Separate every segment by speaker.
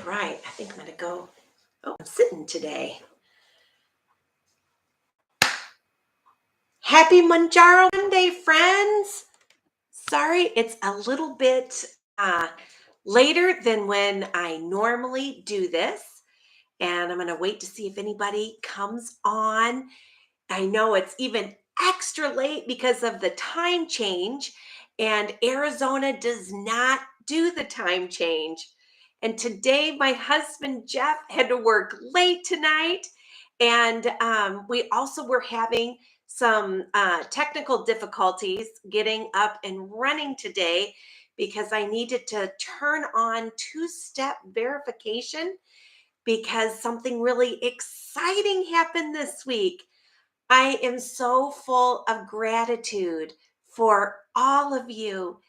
Speaker 1: right, I think I'm gonna go. Oh, I'm sitting today. Happy Mounjaro Monday, friends. Sorry, it's a little bit later than when I normally do this. And I'm gonna wait to see if anybody comes on. I know it's even extra late because of the time change, and Arizona does not do the time change. And today, my husband Jeff had to work late tonight, and we also were having some technical difficulties getting up and running today because I needed to turn on two-step verification because something really exciting happened this week. I am so full of gratitude for all of you.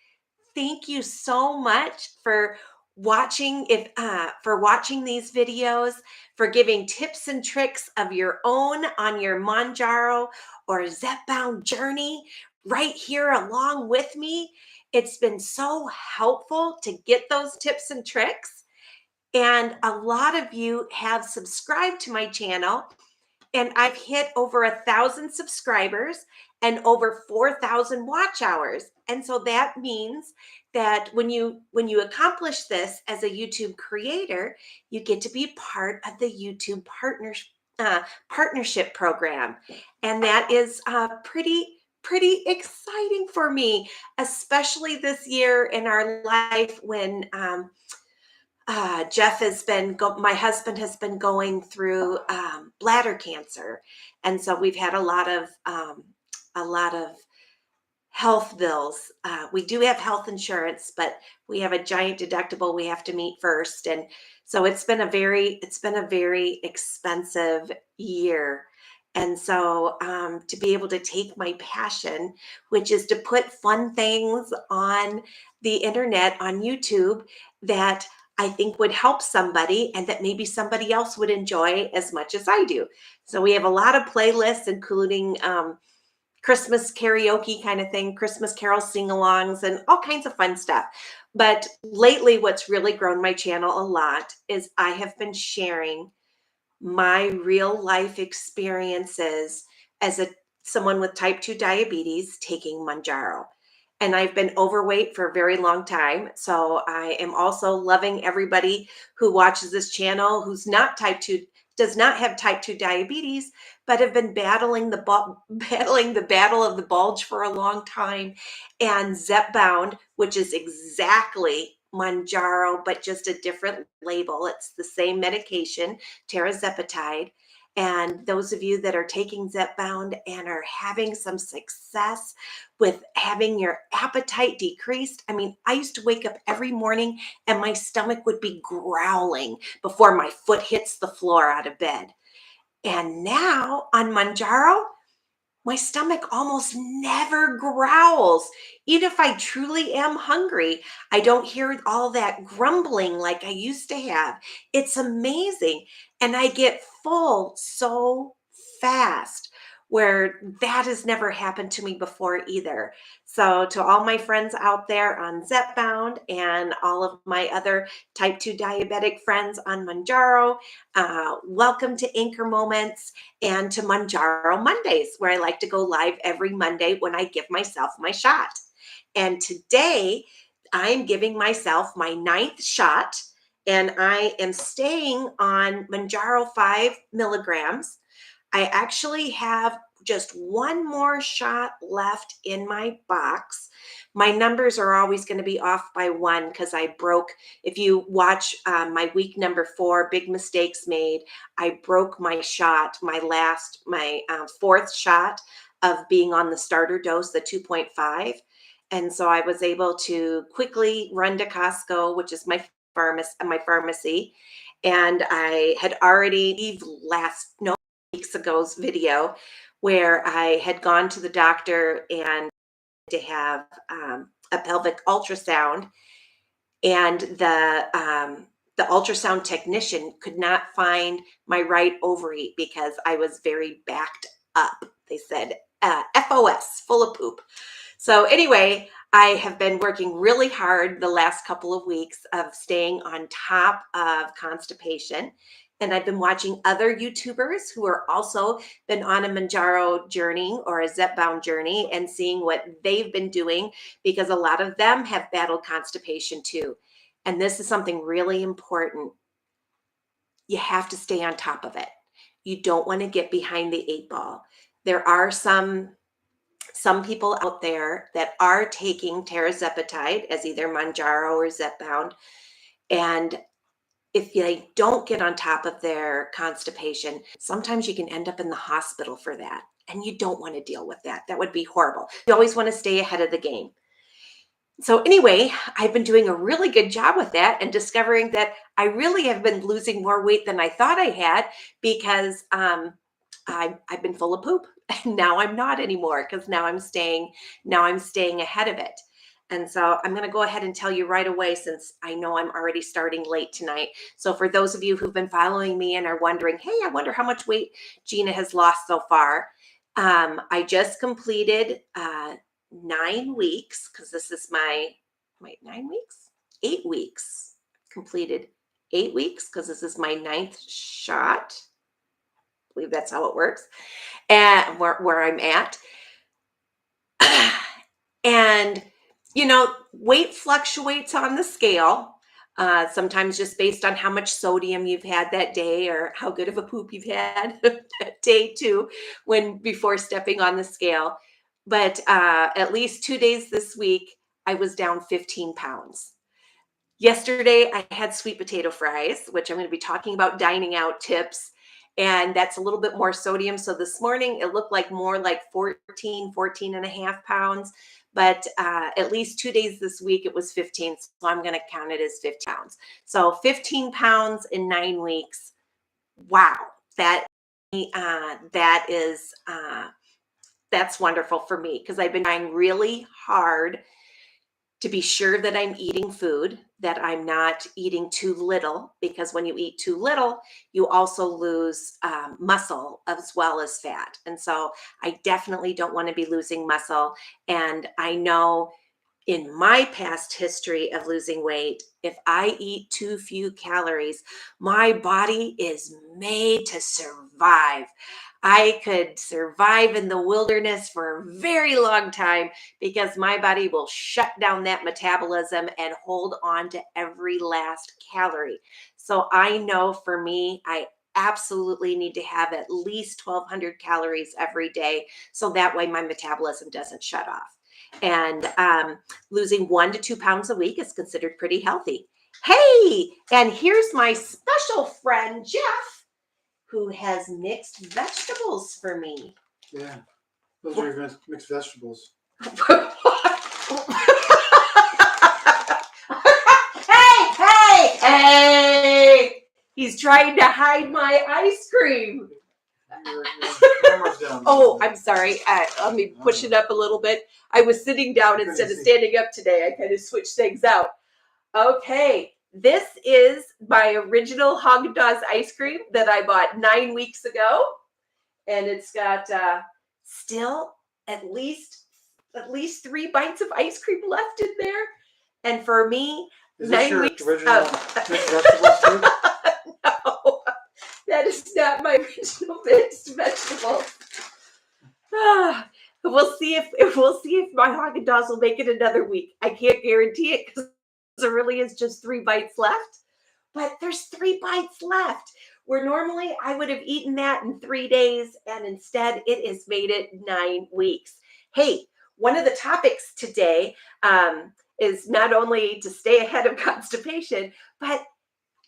Speaker 1: Thank you so much for watching these videos, for giving tips and tricks of your own on your Mounjaro or Zepbound journey right here along with me. It's been so helpful to get those tips and tricks. And a lot of you have subscribed to my channel, and I've hit over 1,000 subscribers and over 4,000 watch hours. And so that means that when you accomplish this as a YouTube creator, you get to be part of the YouTube partnership program, and that is pretty exciting for me, especially this year in our life when my husband has been going through bladder cancer, and so we've had a lot of health bills. We do have health insurance, but we have a giant deductible we have to meet first, and so it's been a very expensive year. And so to be able to take my passion, which is to put fun things on the internet, on YouTube, that I think would help somebody and that maybe somebody else would enjoy as much as I do. So we have a lot of playlists, including Christmas karaoke kind of thing, Christmas carol sing-alongs, and all kinds of fun stuff. But lately, what's really grown my channel a lot is I have been sharing my real life experiences as someone with type 2 diabetes taking Mounjaro. And I've been overweight for a very long time. So I am also loving everybody who watches this channel who's not type 2, does not have type 2 diabetes, but have been battling the battle of the bulge for a long time. And Zepbound, which is exactly Mounjaro, but just a different label. It's the same medication, tirzepatide. And those of you that are taking Zepbound and are having some success with having your appetite decreased. I mean, I used to wake up every morning and my stomach would be growling before my foot hits the floor out of bed. And now on Mounjaro, my stomach almost never growls. Even if I truly am hungry, I don't hear all that grumbling like I used to have. It's amazing. And I get full so fast, where that has never happened to me before either. So, to all my friends out there on Zepbound and all of my other type 2 diabetic friends on Mounjaro, welcome to Anchor Moments and to Mounjaro Mondays, where I like to go live every Monday when I give myself my shot. And today I'm giving myself my 9th shot, and I am staying on Mounjaro 5 milligrams. I actually have just one more shot left in my box. My numbers are always going to be off by one because I broke. If you watch my week number 4, Big Mistakes Made, I broke my shot, my 4th shot of being on the starter dose, the 2.5. And so I was able to quickly run to Costco, which is my pharmacy. And I had already weeks ago's video where I had gone to the doctor and to have a pelvic ultrasound, and the ultrasound technician could not find my right ovary because I was very backed up. They said FOS, full of poop. So anyway, I have been working really hard the last couple of weeks of staying on top of constipation. And I've been watching other YouTubers who are also been on a Mounjaro journey or a Zepbound journey and seeing what they've been doing because a lot of them have battled constipation too. And this is something really important. You have to stay on top of it. You don't want to get behind the 8 ball. There are some people out there that are taking tirzepatide as either Mounjaro or Zepbound. And if they don't get on top of their constipation, sometimes you can end up in the hospital for that. And you don't want to deal with that. That would be horrible. You always want to stay ahead of the game. So anyway, I've been doing a really good job with that and discovering that I really have been losing more weight than I thought I had because I've been full of poop. And now I'm not anymore because now I'm staying ahead of it. And so I'm going to go ahead and tell you right away since I know I'm already starting late tonight. So for those of you who've been following me and are wondering, hey, I wonder how much weight Gina has lost so far. I just completed 9 weeks because this is my 9 weeks, 8 weeks. Completed 8 weeks because this is my 9th shot. I believe that's how it works. And where I'm at. And, weight fluctuates on the scale, sometimes just based on how much sodium you've had that day or how good of a poop you've had that day too, before stepping on the scale. But at least 2 days this week, I was down 15 pounds. Yesterday, I had sweet potato fries, which I'm going to be talking about dining out tips. And that's a little bit more sodium. So this morning, it looked like more like 14 and a half pounds. But at least 2 days this week, it was 15. So I'm going to count it as 15 pounds. So 15 pounds in 9 weeks. Wow. That's wonderful for me because I've been trying really hard to be sure that I'm eating food, that I'm not eating too little, because when you eat too little, you also lose muscle as well as fat. And so I definitely don't want to be losing muscle. And I know in my past history of losing weight, if I eat too few calories, my body is made to survive. I could survive in the wilderness for a very long time because my body will shut down that metabolism and hold on to every last calorie. So I know for me, I absolutely need to have at least 1,200 calories every day. So that way my metabolism doesn't shut off. And losing 1 to 2 pounds a week is considered pretty healthy. Hey, and here's my special friend, Jeff, who has mixed vegetables for me.
Speaker 2: Yeah, those are your mixed vegetables.
Speaker 1: Hey! He's trying to hide my ice cream. Oh, I'm sorry. Let me push it up a little bit. I was sitting down instead of standing up today. I kind of switched things out. Okay, this is my original Haagen-Dazs ice cream that I bought 9 weeks ago, and it's got still at least 3 bites of ice cream left in there. And for me,
Speaker 2: is
Speaker 1: 9
Speaker 2: this your
Speaker 1: weeks.
Speaker 2: Original mixed vegetables too?
Speaker 1: No, that is not my original mixed vegetables. We'll see if my Haagen-Dazs will make it another week. I can't guarantee it because there really is just 3 bites left. But there's 3 bites left. Where normally I would have eaten that in 3 days, and instead it has made it 9 weeks. Hey, one of the topics today is not only to stay ahead of constipation, but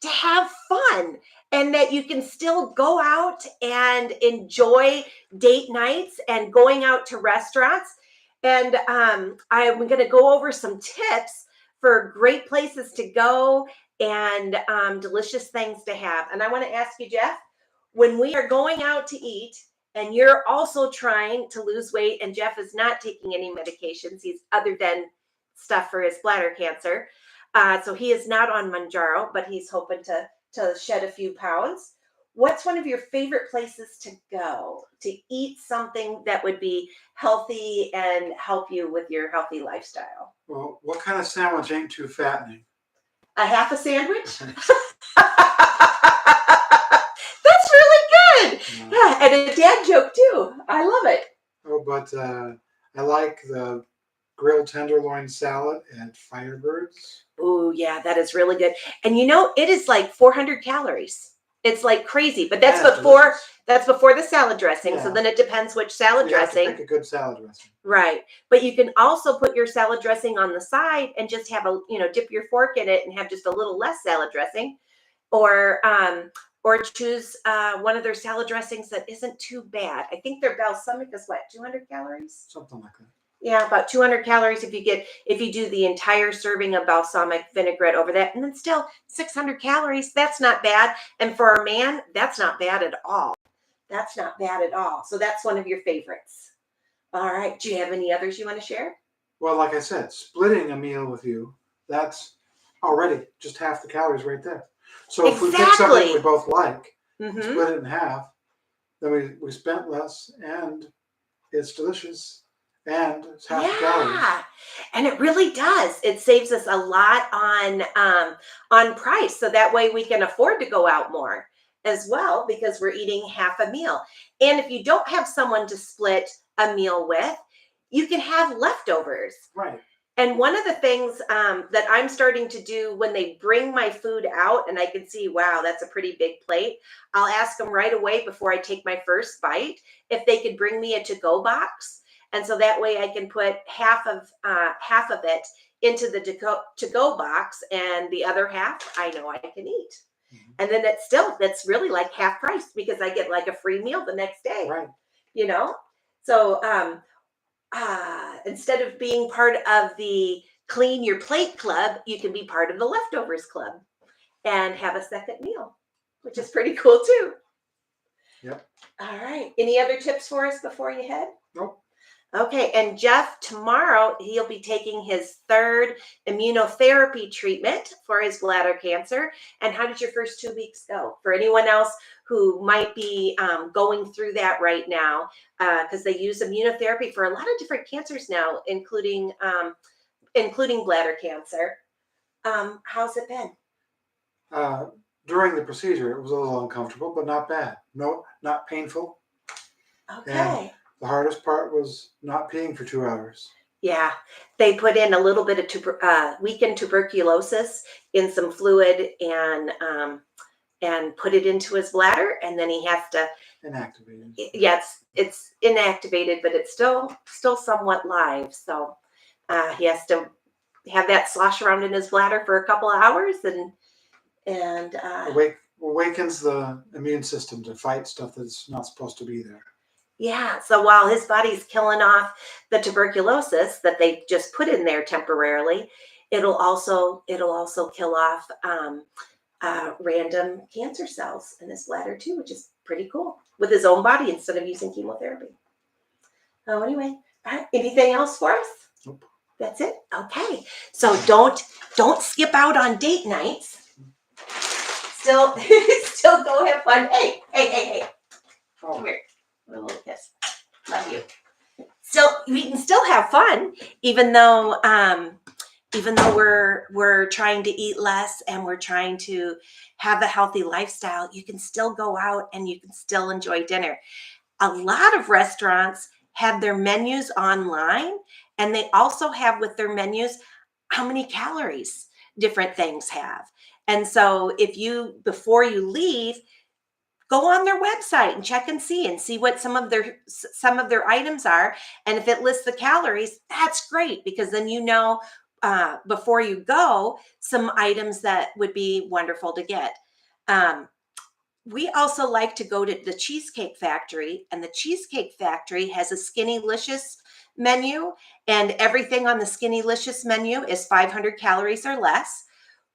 Speaker 1: to have fun, and that you can still go out and enjoy date nights and going out to restaurants. And I'm going to go over some tips for great places to go and delicious things to have. And I want to ask you, Jeff, when we are going out to eat and you're also trying to lose weight, and Jeff is not taking any medications, he's other than stuff for his bladder cancer. So he is not on Mounjaro, but he's hoping to shed a few pounds. what's one of your favorite places to go to eat something that would be healthy and help you with your healthy lifestyle?
Speaker 2: Well, what kind of sandwich ain't too fattening?
Speaker 1: A half a sandwich? That's really good. Yeah, and a dad joke too. I love it.
Speaker 2: Oh, but I like the grilled tenderloin salad at Firebirds.
Speaker 1: Oh, yeah, that is really good. And you know, it is like 400 calories. It's like crazy, but that's
Speaker 2: And it's
Speaker 1: before
Speaker 2: delicious.
Speaker 1: that's before the salad dressing. So
Speaker 2: Yeah.
Speaker 1: then it depends which salad
Speaker 2: You have to
Speaker 1: dressing.
Speaker 2: pick a good salad dressing.
Speaker 1: Right. But you can also put your salad dressing on the side and just have a, dip your fork in it and have just a little less salad dressing, or choose one of their salad dressings that isn't too bad. I think their balsamic is what, 200 calories?
Speaker 2: Something like that.
Speaker 1: Yeah, about 200 calories if you do the entire serving of balsamic vinaigrette over that, and then still 600 calories. That's not bad. And for a man, that's not bad at all. That's not bad at all. So that's one of your favorites. All right. Do you have any others you want to share?
Speaker 2: Well, like I said, splitting a meal with you, that's already just half the calories right there. So if we pick something we
Speaker 1: Exactly.
Speaker 2: both like,
Speaker 1: Mm-hmm.
Speaker 2: split it in half, then we spent less, and it's delicious, and it's half the calories.
Speaker 1: Yeah, and it really does. It saves us a lot on price, so that way we can afford to go out more as well because we're eating half a meal. And if you don't have someone to split a meal with, you can have leftovers.
Speaker 2: Right.
Speaker 1: And one of the things that I'm starting to do when they bring my food out and I can see, wow, that's a pretty big plate, I'll ask them right away before I take my first bite if they could bring me a to-go box. And so that way I can put half of it into the to-go box, and the other half I know I can eat.
Speaker 2: Mm-hmm.
Speaker 1: And then that's really like half price because I get like a free meal the next day.
Speaker 2: Right.
Speaker 1: So instead of being part of the clean your plate club, you can be part of the leftovers club and have a second meal, which is pretty cool too.
Speaker 2: Yep.
Speaker 1: All right. Any other tips for us before you head?
Speaker 2: Nope.
Speaker 1: Okay. And Jeff, tomorrow he'll be taking his third immunotherapy treatment for his bladder cancer. And how did your first 2 weeks go? For anyone else who might be going through that right now, because they use immunotherapy for a lot of different cancers now, including bladder cancer. How's it been?
Speaker 2: During the procedure, it was a little uncomfortable, but not bad. No, not painful.
Speaker 1: Okay.
Speaker 2: And the hardest part was not peeing for 2 hours.
Speaker 1: Yeah, they put in a little bit of weakened tuberculosis in some fluid and put it into his bladder, and then he has to
Speaker 2: Inactivated.
Speaker 1: Yeah, it's inactivated, but it's still somewhat live. So he has to have that slosh around in his bladder for a couple of hours, and
Speaker 2: awakens the immune system to fight stuff that's not supposed to be there.
Speaker 1: yeah. So while his body's killing off the tuberculosis that they just put in there temporarily, it'll also kill off random cancer cells in his bladder too, which is pretty cool, with his own body instead of using chemotherapy. Oh, anyway, anything else for us?
Speaker 2: Nope.
Speaker 1: That's it. Okay. So don't skip out on date nights. Still go have fun. Hey.
Speaker 2: Oh.
Speaker 1: Come here. A little kiss. Love you. We can still have fun, even though we're trying to eat less and we're trying to have a healthy lifestyle. You can still go out and you can still enjoy dinner. A lot of restaurants have their menus online, and they also have with their menus how many calories different things have. And so before you leave, go on their website and check and see what some of their items are. And if it lists the calories, that's great, because then before you go, some items that would be wonderful to get. We also like to go to the Cheesecake Factory, and the Cheesecake Factory has a Skinnylicious menu, and everything on the Skinnylicious menu is 500 calories or less.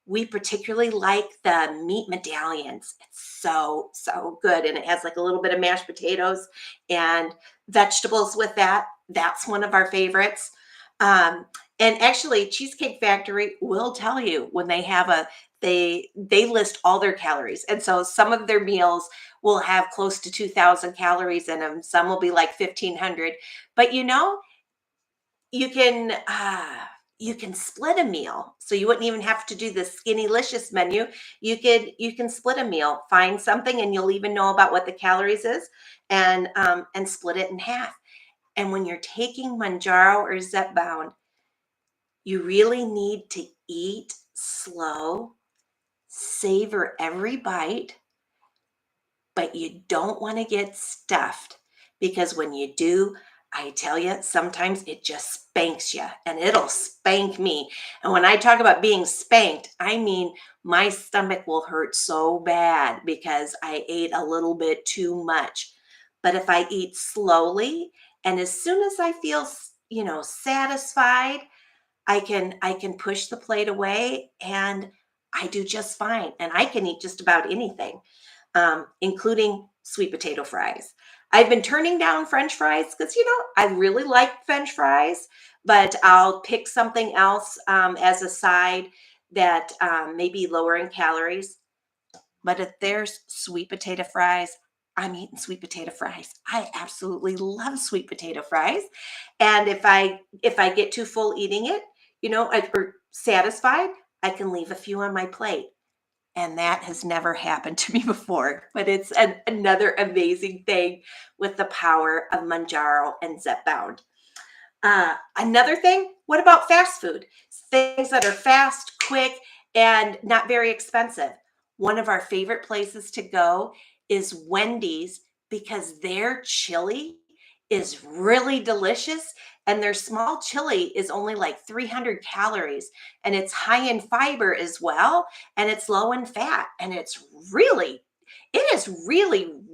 Speaker 1: We particularly like the meat medallions. It's so good, and it has like a little bit of mashed potatoes and vegetables with that. That's one of our favorites. And actually, Cheesecake Factory will tell you when they have a they list all their calories. And so some of their meals will have close to 2,000 calories in them. Some will be like 1,500. But you can you can split a meal, so you wouldn't even have to do the skinny-licious menu. You can split a meal, find something, and you'll even know about what the calories is, and split it in half. And when you're taking Mounjaro or Zepbound, you really need to eat slow, savor every bite, but you don't want to get stuffed, because when you do, I tell you, sometimes it just spanks you, and it'll spank me. And when I talk about being spanked, I mean my stomach will hurt so bad because I ate a little bit too much. But if I eat slowly, and as soon as I feel, satisfied, I can push the plate away, and I do just fine. And I can eat just about anything, including sweet potato fries. I've been turning down French fries because, I really like French fries, but I'll pick something else as a side that may be lower in calories. But if there's sweet potato fries, I'm eating sweet potato fries. I absolutely love sweet potato fries. And if I get too full eating it, or satisfied, I can leave a few on my plate. And that has never happened to me before, but it's another amazing thing with the power of Mounjaro and Zepbound. Another thing, what about fast food? Things that are fast, quick, and not very expensive. One of our favorite places to go is Wendy's, because their chili is really delicious, and their small chili is only like 300 calories, and it's high in fiber as well, and it's low in fat, and it is really,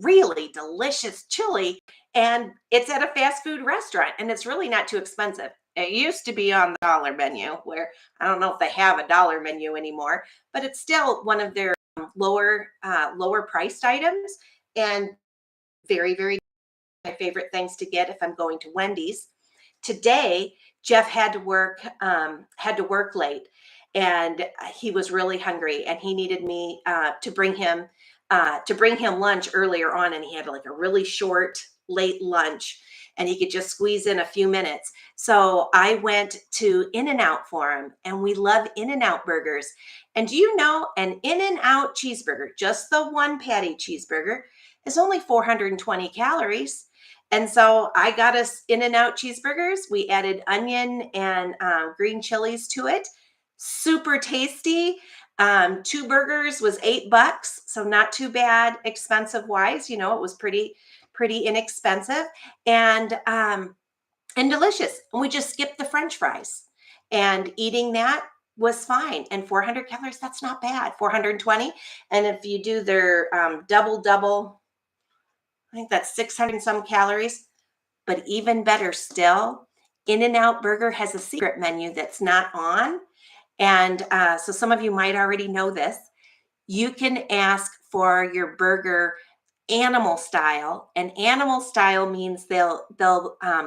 Speaker 1: really delicious chili, and it's at a fast food restaurant, and it's really not too expensive. It used to be on the dollar menu, where I don't know if they have a dollar menu anymore, but it's still one of their lower priced items, and very, very my favorite things to get if I'm going to Wendy's. Today, Jeff had to work late, and he was really hungry, and he needed me to bring him lunch earlier on, and he had like a really short late lunch, and he could just squeeze in a few minutes. So I went to In-N-Out for him, and we love In-N-Out burgers. And do you know, an In-N-Out cheeseburger, just the one patty cheeseburger, is only 420 calories. And so I got us In-N-Out cheeseburgers. We added onion and green chilies to it. Super tasty. Two burgers was $8, so not too bad expensive wise. It was pretty inexpensive, and delicious. And we just skipped the French fries, and eating that was fine. And 400 calories, that's not bad. 420, and if you do their double, I think that's 600 and some calories. But even better still, In-N-Out Burger has a secret menu that's not on. And so some of you might already know this. You can ask for your burger animal style, and animal style means they'll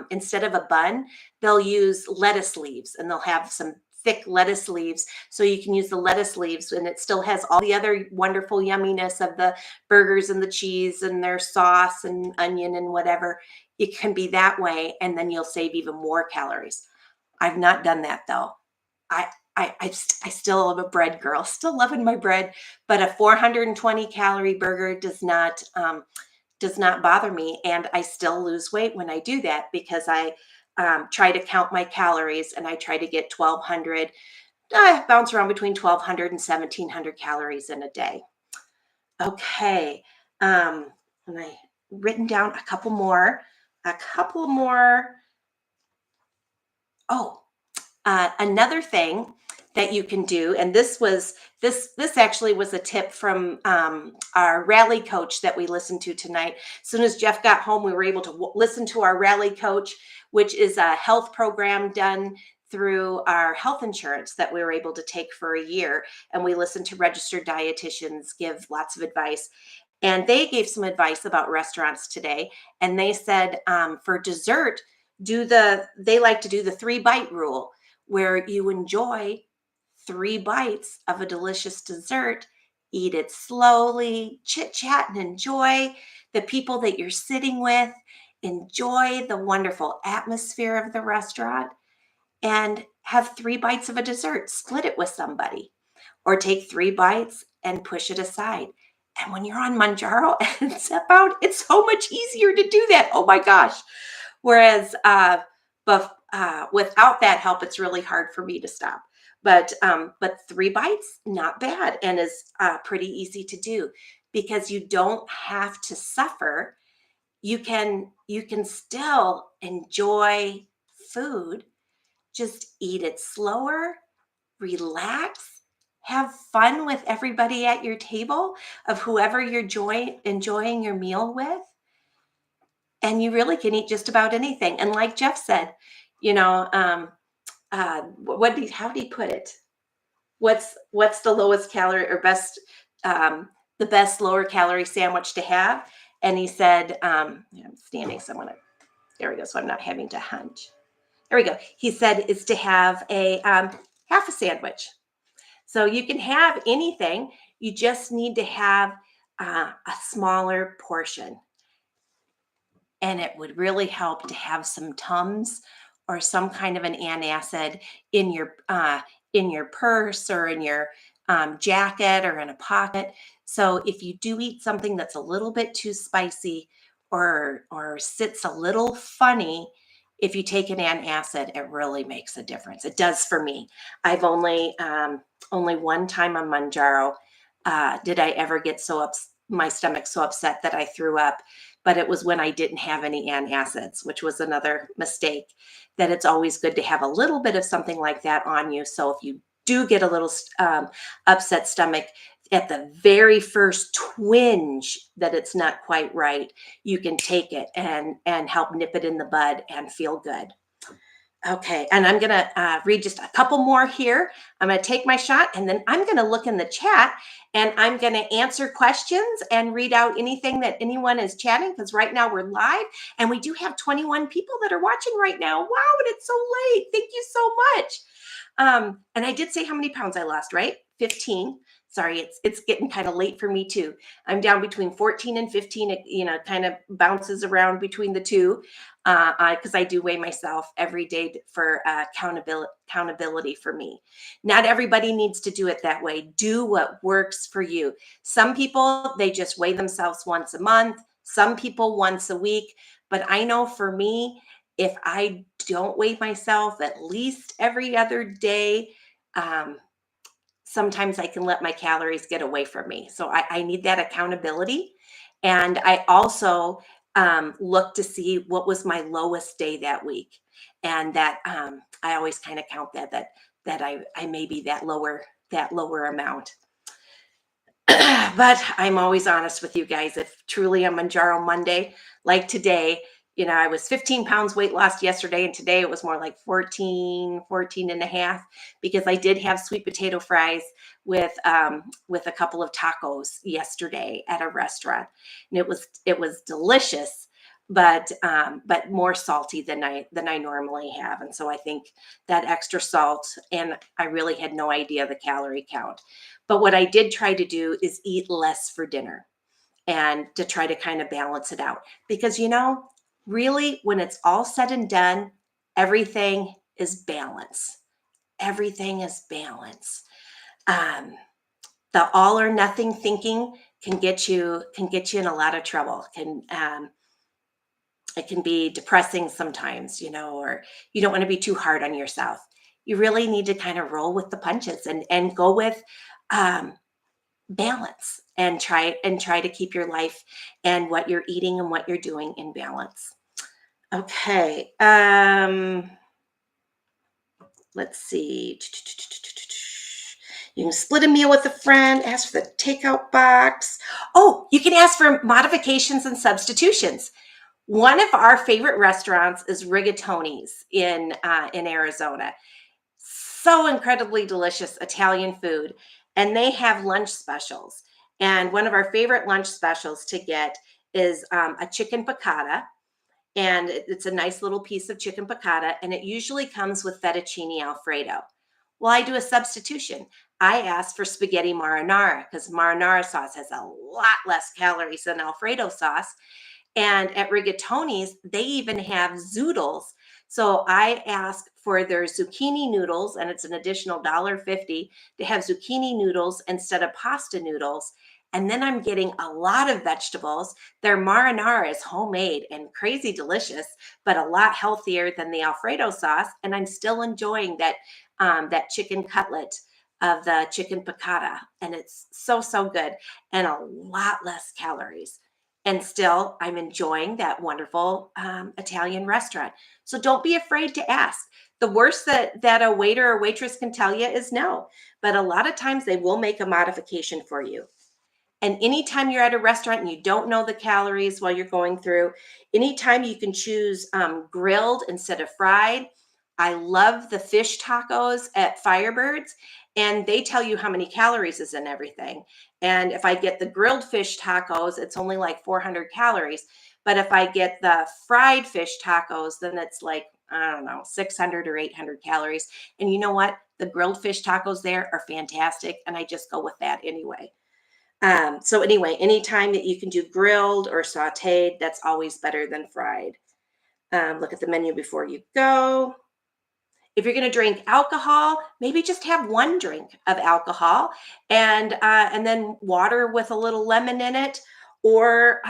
Speaker 1: instead of a bun, they'll use lettuce leaves, and they'll have some thick lettuce leaves, so you can use the lettuce leaves, and it still has all the other wonderful yumminess of the burgers and the cheese and their sauce and onion and whatever. It can be that way, and then you'll save even more calories. I've not done that though. I still am a bread girl, still loving my bread, but a 420 calorie burger does not bother me, and I still lose weight when I do that, because I try to count my calories, and I try to get 1,200. I bounce around between 1,200 and 1,700 calories in a day. Okay, and I written down a couple more. A couple more. Oh, another thing that you can do, and this actually was a tip from our rally coach that we listened to tonight. As soon as Jeff got home, we were able to listen to our rally coach, which is a health program done through our health insurance that we were able to take for a year. And we listened to registered dietitians give lots of advice. And they gave some advice about restaurants today. And they said, for dessert, they like to do the 3-bite rule, where you enjoy 3 bites of a delicious dessert. Eat it slowly, chit chat and enjoy the people that you're sitting with. Enjoy the wonderful atmosphere of the restaurant and have 3 bites of a dessert. Split it with somebody or take 3 bites and push it aside. And when you're on Mounjaro and Zepbound, it's so much easier to do that. Oh my gosh. Whereas, without that help, it's really hard for me to stop. But 3 bites, not bad, and is pretty easy to do because you don't have to suffer. You can still enjoy food. Just eat it slower, relax, have fun with everybody at your table of whoever you're enjoying your meal with. And you really can eat just about anything. And like Jeff said, you know, how did he put it? What's the lowest calorie or best, the best lower calorie sandwich to have? And he said, I'm standing somewhere. There we go. So I'm not having to hunch. There we go. He said is to have a half a sandwich. So you can have anything. You just need to have a smaller portion. And it would really help to have some Tums or some kind of an antacid in your purse or in your jacket or in a pocket. So if you do eat something that's a little bit too spicy or sits a little funny, if you take an antacid, it really makes a difference. It does for me. I've only one time on Mounjaro did I ever get my stomach so upset that I threw up, but it was when I didn't have any antacids, which was another mistake. That it's always good to have a little bit of something like that on you. So if you do get a little upset stomach at the very first twinge that it's not quite right, you can take it and help nip it in the bud and feel good. Okay, and I'm going to read just a couple more here. I'm going to take my shot and then I'm going to look in the chat and I'm going to answer questions and read out anything that anyone is chatting because right now we're live and we do have 21 people that are watching right now. Wow, and it's so late. Thank you so much. And I did say how many pounds I lost, right? 15. Sorry, it's getting kind of late for me too. I'm down between 14 and 15. It kind of bounces around between the two because I do weigh myself every day for accountability for me. Not everybody needs to do it that way. Do what works for you. Some people, they just weigh themselves once a month. Some people once a week. But I know for me, if I don't weigh myself at least every other day, sometimes I can let my calories get away from me. So I need that accountability. And I also look to see what was my lowest day that week. And that I always kind of count that I may be that lower amount. But I'm always honest with you guys. If truly a Mounjaro Monday, like today, I was 15 pounds weight loss yesterday, and today it was more like 14 and a half because I did have sweet potato fries with a couple of tacos yesterday at a restaurant, and it was delicious, but more salty than I normally have, and so I think that extra salt, and I really had no idea the calorie count. But what I did try to do is eat less for dinner and to try to kind of balance it out because really, when it's all said and done, everything is balance. Everything is balance. The all or nothing thinking can get you in a lot of trouble. It can be depressing sometimes, or you don't want to be too hard on yourself. You really need to kind of roll with the punches and go with balance and try to keep your life and what you're eating and what you're doing in balance. Okay. Let's see. You can split a meal with a friend, ask for the takeout box. Oh, you can ask for modifications and substitutions. One of our favorite restaurants is Rigatoni's in Arizona. So incredibly delicious Italian food. And they have lunch specials. And one of our favorite lunch specials to get is a chicken piccata. And it's a nice little piece of chicken piccata, and it usually comes with fettuccine Alfredo. Well, I do a substitution. I ask for spaghetti marinara because marinara sauce has a lot less calories than Alfredo sauce. And at Rigatoni's, they even have zoodles. So I ask for their zucchini noodles, and it's an additional $1.50 to have zucchini noodles instead of pasta noodles. And then I'm getting a lot of vegetables. Their marinara is homemade and crazy delicious, but a lot healthier than the Alfredo sauce. And I'm still enjoying that chicken cutlet of the chicken piccata, and it's so good and a lot less calories. And still, I'm enjoying that wonderful Italian restaurant. So don't be afraid to ask. The worst that a waiter or waitress can tell you is no, but a lot of times they will make a modification for you. And anytime you're at a restaurant and you don't know the calories while you're going through, anytime you can choose grilled instead of fried. I love the fish tacos at Firebirds, and they tell you how many calories is in everything. And if I get the grilled fish tacos, it's only like 400 calories. But if I get the fried fish tacos, then it's like, I don't know, 600 or 800 calories. And you know what? The grilled fish tacos there are fantastic, and I just go with that anyway. So anyway, anytime that you can do grilled or sauteed, that's always better than fried. Look at the menu before you go. If you're going to drink alcohol, maybe just have one drink of alcohol and then water with a little lemon in it. Or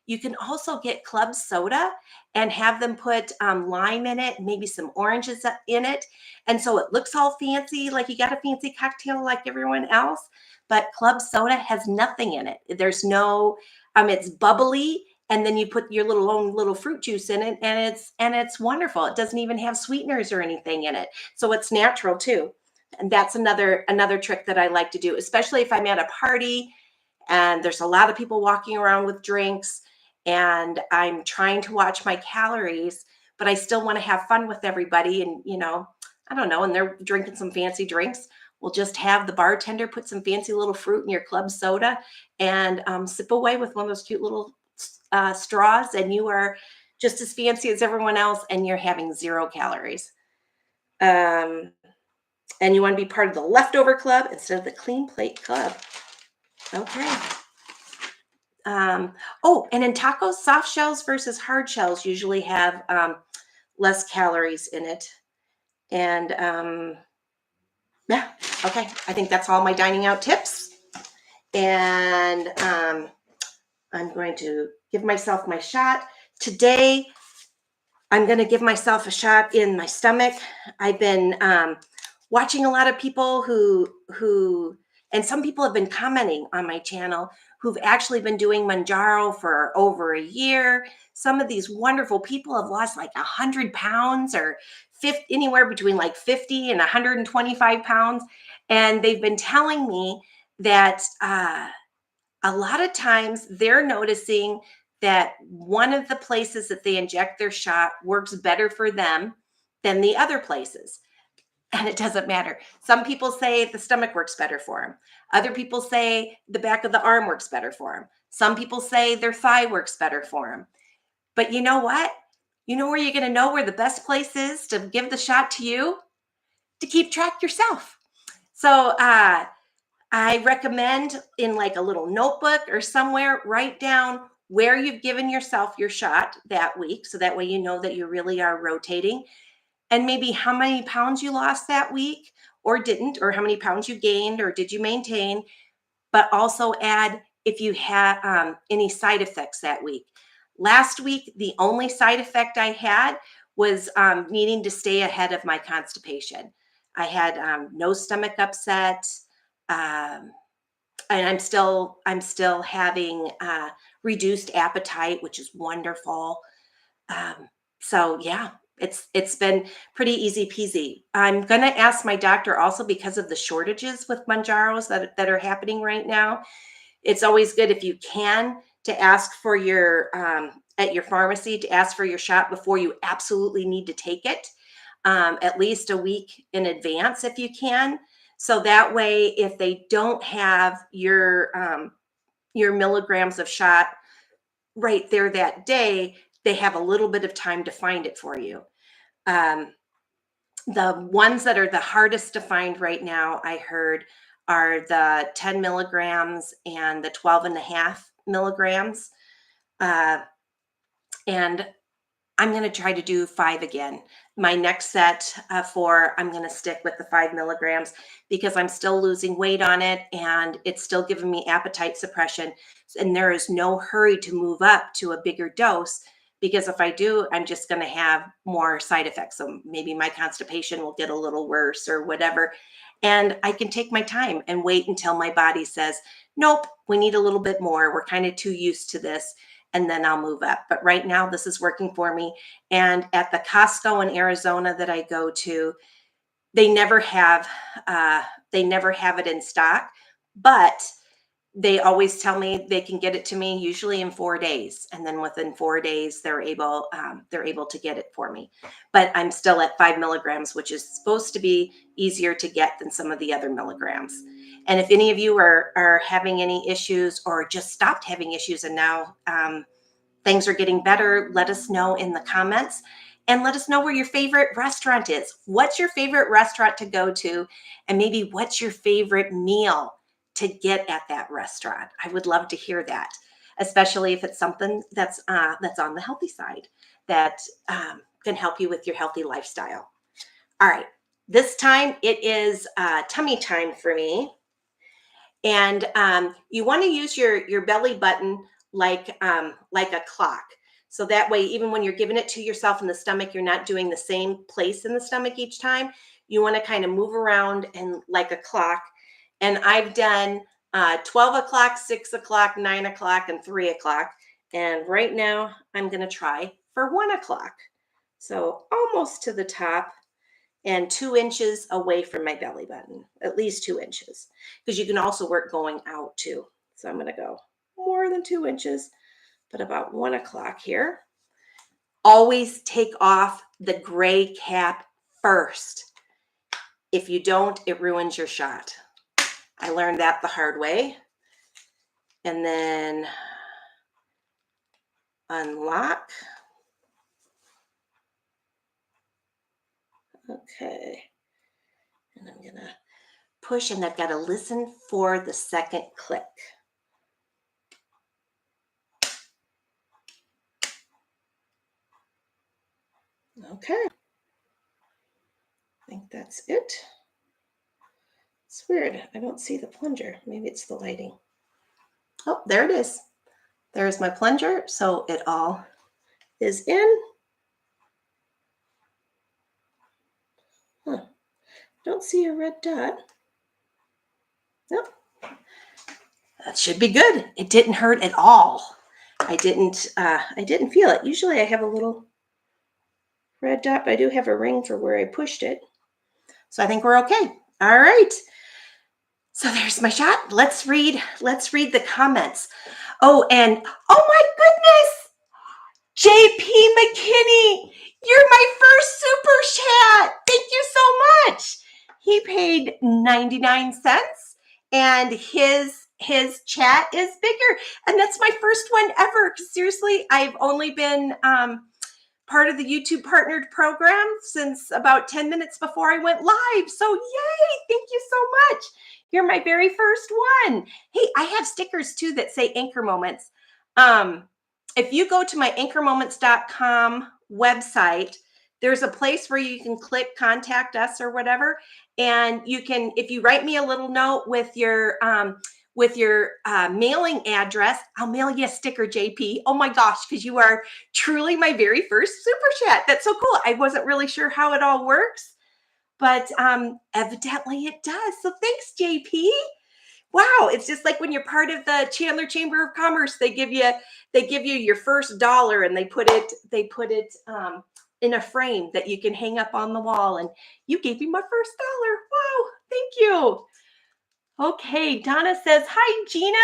Speaker 1: you can also get club soda and have them put lime in it, maybe some oranges in it. And so it looks all fancy, like you got a fancy cocktail like everyone else. But club soda has nothing in it. There's no, it's bubbly, and then you put your own little fruit juice in it, and it's wonderful. It doesn't even have sweeteners or anything in it, so it's natural too. And that's another trick that I like to do, especially if I'm at a party and there's a lot of people walking around with drinks, and I'm trying to watch my calories, but I still want to have fun with everybody. And I don't know, and they're drinking some fancy drinks. We'll just have the bartender put some fancy little fruit in your club soda and sip away with one of those cute little straws, and you are just as fancy as everyone else, and you're having 0 calories. Um, and you want to be part of the leftover club instead of the clean plate club. Okay. Oh, and in tacos, soft shells versus hard shells usually have less calories in it. And yeah, okay. I think that's all my dining out tips. And I'm going to give myself my shot. Today, I'm going to give myself a shot in my stomach. I've been watching a lot of people and some people have been commenting on my channel who've actually been doing Mounjaro for over a year. Some of these wonderful people have lost like 100 pounds or anywhere between like 50 and 125 pounds. And they've been telling me that a lot of times they're noticing that one of the places that they inject their shot works better for them than the other places. And it doesn't matter. Some people say the stomach works better for them. Other people say the back of the arm works better for them. Some people say their thigh works better for them. But you know what? You know where you're going to know where the best place is to give the shot to you? To keep track yourself. So I recommend in like a little notebook or somewhere, write down where you've given yourself your shot that week. So that way you know that you really are rotating, and maybe how many pounds you lost that week or didn't, or how many pounds you gained or did you maintain, but also add if you had any side effects that week. Last week, the only side effect I had was needing to stay ahead of my constipation. I had no stomach upset. Um, and I'm still having reduced appetite, which is wonderful. So yeah, it's been pretty easy peasy. I'm gonna ask my doctor also, because of the shortages with Mounjaros that are happening right now. It's always good if you can to ask for your at your pharmacy to ask for your shot before you absolutely need to take it, at least a week in advance if you can. So that way, if they don't have your milligrams of shot right there that day, they have a little bit of time to find it for you. Um, The ones that are the hardest to find right now, I heard, are the 10 milligrams and the 12.5 milligrams. And I'm going to try to do 5 again. My next set I'm going to stick with the 5 milligrams because I'm still losing weight on it and it's still giving me appetite suppression. And there is no hurry to move up to a bigger dose because if I do, I'm just going to have more side effects. So maybe my constipation will get a little worse or whatever. And I can take my time and wait until my body says, nope, we need a little bit more. We're kind of too used to this. And then I'll move up. But right now, this is working for me. And at the Costco in Arizona that I go to, they never have it in stock, but they always tell me they can get it to me usually in 4 days, and then within 4 days they're able to get it for me. But I'm still at 5 milligrams, which is supposed to be easier to get than some of the other milligrams. And if any of you are having any issues or just stopped having issues and now things are getting better, let us know in the comments. And let us know where your favorite restaurant is. What's your favorite restaurant to go to? And maybe what's your favorite meal to get at that restaurant? I would love to hear that, especially if it's something that's on the healthy side that can help you with your healthy lifestyle. All right, this time it is tummy time for me. And you want to use your belly button like a clock. So that way, even when you're giving it to yourself in the stomach, you're not doing the same place in the stomach each time. You want to kind of move around and like a clock. And I've done 12 o'clock, 6 o'clock, 9 o'clock, and 3 o'clock. And right now, I'm going to try for 1 o'clock. So almost to the top and 2 inches away from my belly button, at least 2 inches, because you can also work going out too. So I'm going to go more than 2 inches, but about 1 o'clock here. Always take off the gray cap first. If you don't, it ruins your shot. I learned that the hard way. And then unlock. Okay. And I'm going to push, and I've got to listen for the second click. Okay. I think that's it. It's weird. I don't see the plunger. Maybe it's the lighting. Oh, there it is. There's my plunger. So it all is in. Huh. Don't see a red dot. Nope. That should be good. It didn't hurt at all. I didn't feel it. Usually I have a little red dot, but I do have a ring for where I pushed it. So I think we're okay. All right. So there's my shot. Let's read the comments. Oh, and oh my goodness, JP McKinney, you're my first super chat. Thank you so much. He paid 99 cents and his chat is bigger. And that's my first one ever. Seriously, I've only been part of the YouTube partnered program since about 10 minutes before I went live. So yay, thank you so much. You're my very first one. Hey, I have stickers too that say Anchor Moments. If you go to my anchormoments.com website, there's a place where you can click contact us or whatever. And you can, if you write me a little note with your mailing address, I'll mail you a sticker, JP. Oh my gosh, because you are truly my very first super chat. That's so cool. I wasn't really sure how it all works, but evidently it does. So thanks, JP. Wow, it's just like when you're part of the Chandler Chamber of Commerce, they give you your first dollar and they put it in a frame that you can hang up on the wall. And you gave me my first dollar. Wow, thank you. Okay, Donna says, hi, Gina.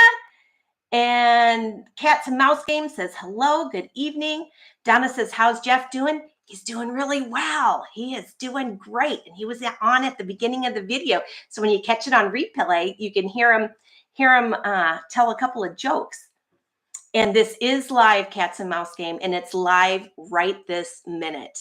Speaker 1: And Cats and Mouse Game says, hello, good evening. Donna says, how's Jeff doing? He's doing really well. He is doing great. And he was on at the beginning of the video. So when you catch it on replay, you can hear him tell a couple of jokes. And this is live, Cats and Mouse Game, and it's live right this minute.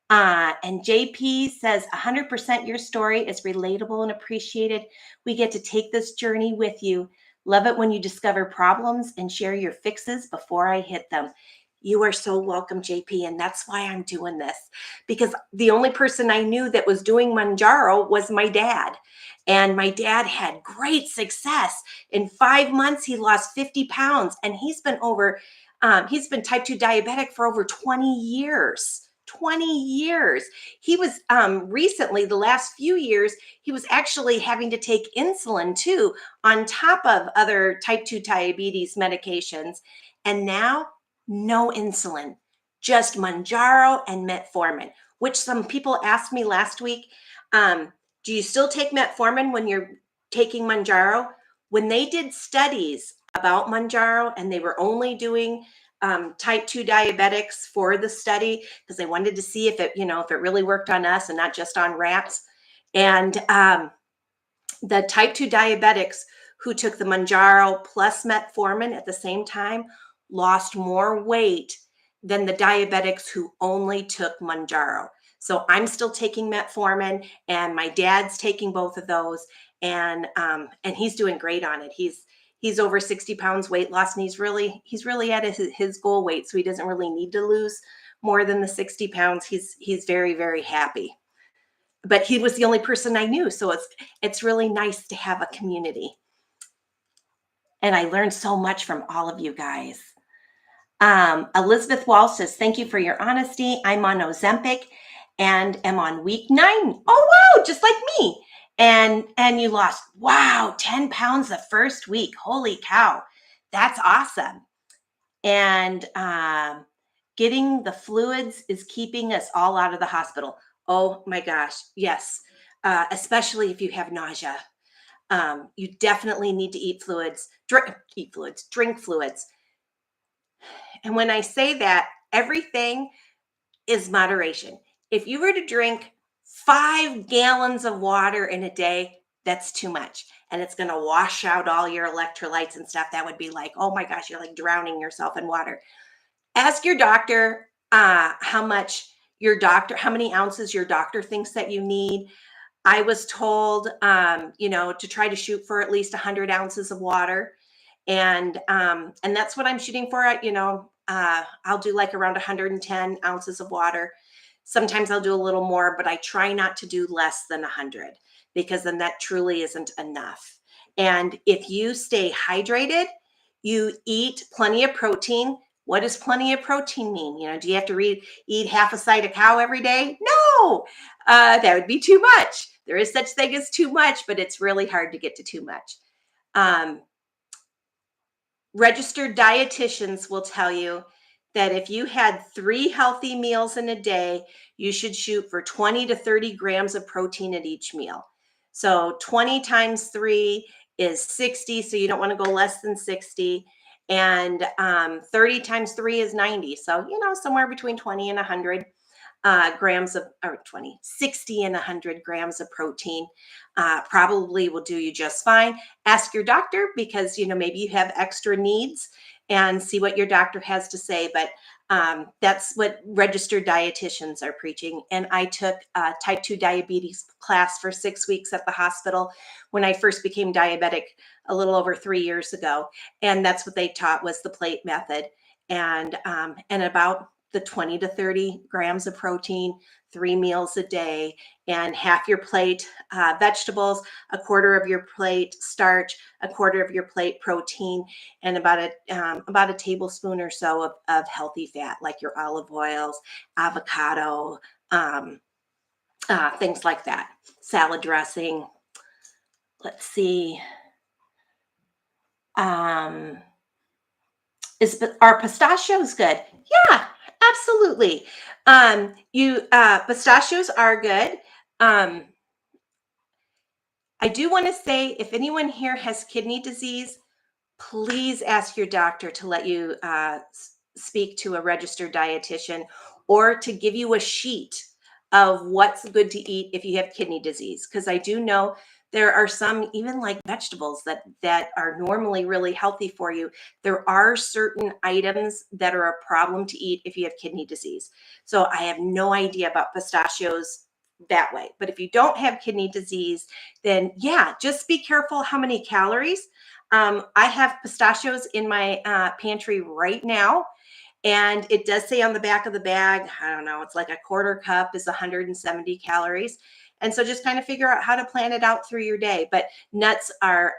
Speaker 1: And JP says 100% your story is relatable and appreciated. We get to take this journey with you. Love it when you discover problems and share your fixes before I hit them. You are so welcome, JP. And that's why I'm doing this, because the only person I knew that was doing Mounjaro was my dad. And my dad had great success. In 5 months, he lost 50 pounds, and he's been type 2 diabetic for over 20 years. 20 years. He was recently, the last few years, he was actually having to take insulin too, on top of other type 2 diabetes medications. And now, no insulin, just Mounjaro and metformin, which some people asked me last week, do you still take metformin when you're taking Mounjaro? When they did studies about Mounjaro and they were only doing type 2 diabetics for the study, because they wanted to see if it, if it really worked on us and not just on rats. And the type 2 diabetics who took the Mounjaro plus metformin at the same time lost more weight than the diabetics who only took Mounjaro. So I'm still taking metformin, and my dad's taking both of those, and he's doing great on it. He's over 60 pounds weight loss, and he's really at his goal weight, so he doesn't really need to lose more than the 60 pounds. He's very, very happy. But he was the only person I knew, so it's really nice to have a community. And I learned so much from all of you guys. Elizabeth Wall says, thank you for your honesty. I'm on Ozempic and am on week 9. Oh, wow, just like me. And you lost, 10 pounds the first week. Holy cow. That's awesome. And getting the fluids is keeping us all out of the hospital. Oh my gosh, yes. Especially if you have nausea. You definitely need to eat fluids, drink fluids. And when I say that, everything is moderation. If you were to drink 5 gallons of water in a day, that's too much. And it's going to wash out all your electrolytes and stuff. That would be like, oh my gosh, you're like drowning yourself in water. Ask your doctor how many ounces your doctor thinks that you need. I was told, to try to shoot for at least 100 ounces of water. And that's what I'm shooting for. I'll do like around 110 ounces of water. Sometimes I'll do a little more, but I try not to do less than 100, because then that truly isn't enough. And if you stay hydrated, you eat plenty of protein. What does plenty of protein mean? Do you have to eat half a side of cow every day? No, that would be too much. There is such thing as too much, but it's really hard to get to too much. Registered dietitians will tell you that if you had 3 healthy meals in a day, you should shoot for 20 to 30 grams of protein at each meal. So 20 times 3 is 60. So you don't want to go less than 60. And 30 times 3 is 90. So, somewhere between 20 and 100 grams of, or 20, 60 and 100 grams of protein probably will do you just fine. Ask your doctor, because, maybe you have extra needs, and see what your doctor has to say. But that's what registered dietitians are preaching. And I took a type 2 diabetes class for 6 weeks at the hospital when I first became diabetic a little over 3 years ago. And that's what they taught, was the plate method. And about the 20 to 30 grams of protein, 3 meals a day, and half your plate vegetables, a quarter of your plate starch, a quarter of your plate protein, and about a tablespoon or so of healthy fat, like your olive oils, avocado, things like that. Salad dressing. Let's see. Are pistachios good? Yeah, absolutely. Pistachios are good. I do want to say, if anyone here has kidney disease, please ask your doctor to let you speak to a registered dietitian, or to give you a sheet of what's good to eat if you have kidney disease. Because I do know There are some, even like vegetables that are normally really healthy for you. There are certain items that are a problem to eat if you have kidney disease. So I have no idea about pistachios that way. But if you don't have kidney disease, then yeah, just be careful how many calories. I have pistachios in my pantry right now, and it does say on the back of the bag, I don't know, it's like a quarter cup is 170 calories. And so just kind of figure out how to plan it out through your day. But nuts are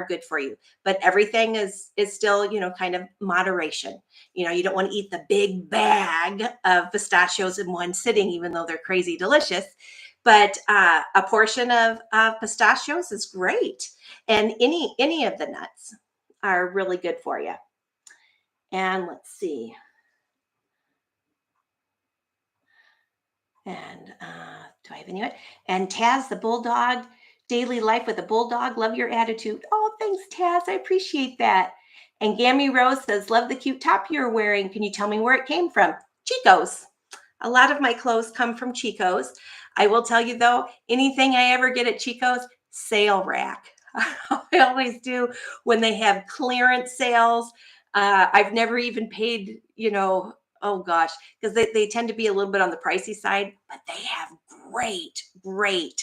Speaker 1: good for you. But everything is still, kind of moderation. You don't want to eat the big bag of pistachios in one sitting, even though they're crazy delicious. But a portion of pistachios is great. And any of the nuts are really good for you. And let's see. And do I have any? And Taz, the bulldog, daily life with a bulldog. Love your attitude. Oh, thanks, Taz. I appreciate that. And Gammy Rose says, love the cute top you're wearing. Can you tell me where it came from? Chico's. A lot of my clothes come from Chico's. I will tell you though, anything I ever get at Chico's, sale rack. I always do when they have clearance sales. I've never even paid, oh gosh, because they tend to be a little bit on the pricey side, but they have great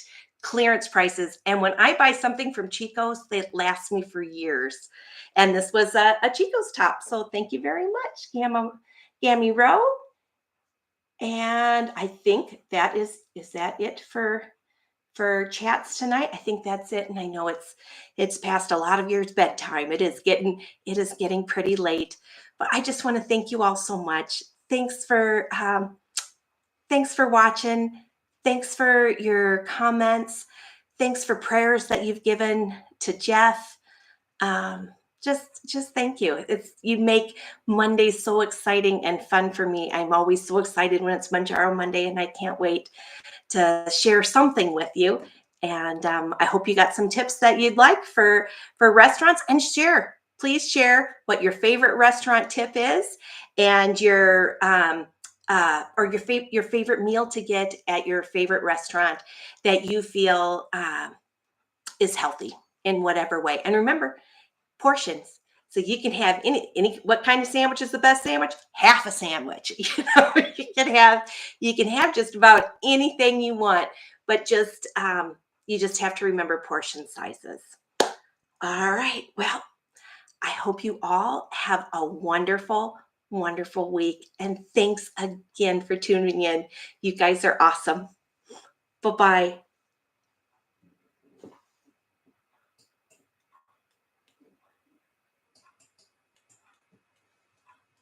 Speaker 1: clearance prices. And when I buy something from Chico's, they last me for years. And this was a Chico's top. So thank you very much, Gammy Rowe. And I think is that it for chats tonight? I think that's it. And I know it's past a lot of yours bedtime. It is getting pretty late. But I just want to thank you all so much. Thanks for watching. Thanks for your comments. Thanks for prayers that you've given to Jeff. Just thank you. You make Mondays so exciting and fun for me. I'm always so excited when it's Mounjaro Monday, and I can't wait to share something with you. And I hope you got some tips that you'd like for restaurants, and please share what your favorite restaurant tip is, and your or your favorite meal to get at your favorite restaurant that you feel is healthy in whatever way. And remember, portions. So you can have any what kind of sandwich is the best sandwich? Half a sandwich. You can have just about anything you want, but you just have to remember portion sizes. All right. Well, I hope you all have a wonderful, wonderful week. And thanks again for tuning in. You guys are awesome. Bye-bye.